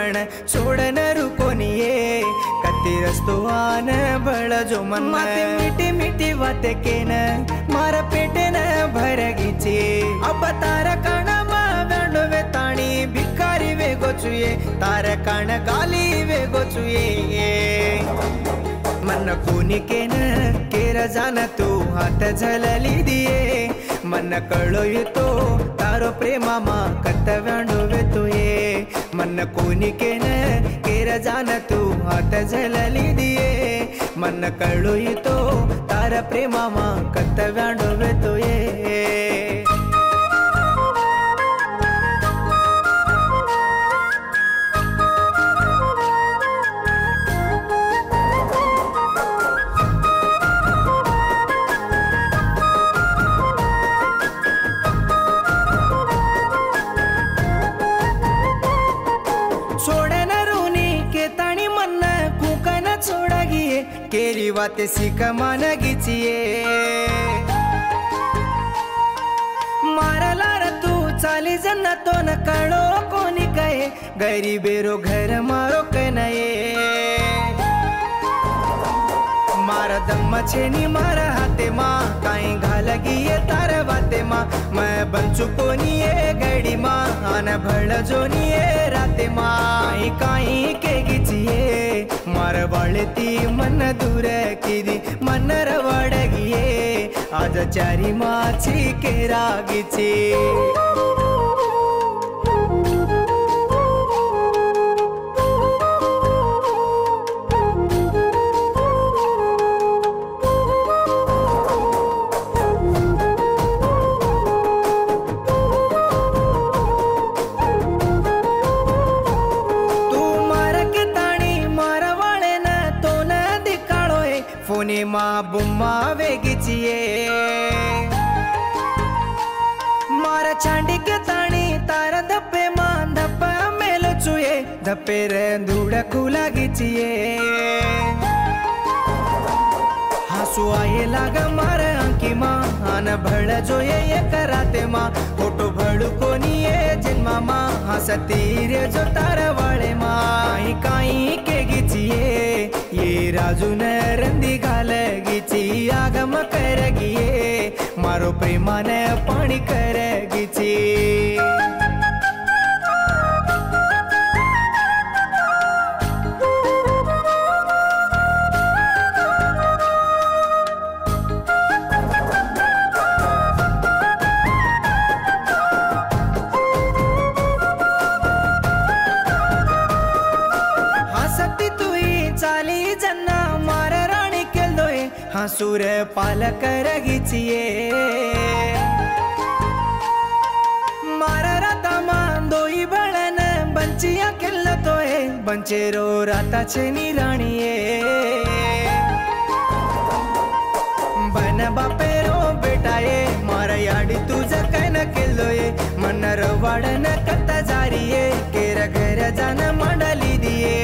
पण छोड़न रुकोनिए कति रस्तो आन बड़ जो मन माते मीठी मीठी बातें के न मारा पेटे न भर गिचे अब तारा काना मांडो वे ताणी भिकारी वे गोचुए तारा काना गाली वे गोचुए मन कोनी के न केरा जाना तू हाथ झलली दिए मन कळोयु तो तारो प्रेमा मा कत्तव्यांडोवे तुये मन कोनी के न केरा जाना तू हाथ झलली दिए मन कळोयु तो तारा प्रेमा मा कत्तव्यांडोवे तुये केरी बातें सीख मान गिचिए मारला र तू चाली जन्ना तो न कळो कोणी कहे गैरी बेरो घर मारो कनये मारा दम छेनी मारा हाथे माँ काई घाल गिये तार बाते माँ मैं बंचु कोनी ये गड़ी माँ आन भड़ जोनी ये राते माँ काई के गिचिए मार बाळती मन दूर किदी मन रवडगिये आज चारी माची के रागिची फोने माँ बुम्मा वेगिचिए मारा चांडी के ताणी तारा धप्पे माँ धप्पा मेलो चुए धप्पे रे धूड़ा खुला गिचिए हासु आये लागा मारे अंकी माँ आन भड़ जोये ये कराते माँ फोटो भड़ू कोनी ये जिन्मा माँ हंसती रे जो तारा वाले माँ काई के गिचिए ये राजू ने रंदी घाल गिची आगम कर गिये मारो प्रेमा ने पानी कर गिची चाली जन्ना मार रानी केल दोए हाँसूर पाल कर गिचिए मारा राता मान दोई बड़न बंचिया केल तोए बंचेरो राता छेनी रानिए बन बापेरो बेटाए मारा याडी तुझा कैन केल दोए मन रवाडन कत्ता जारिये केर घर जान मंडली दिए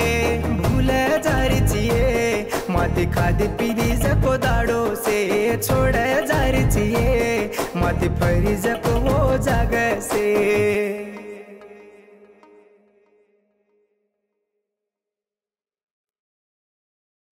माती खादी पीदी जको दाड़ो से छोड़ जारी चाहिए माती फरी जको वो जाग से।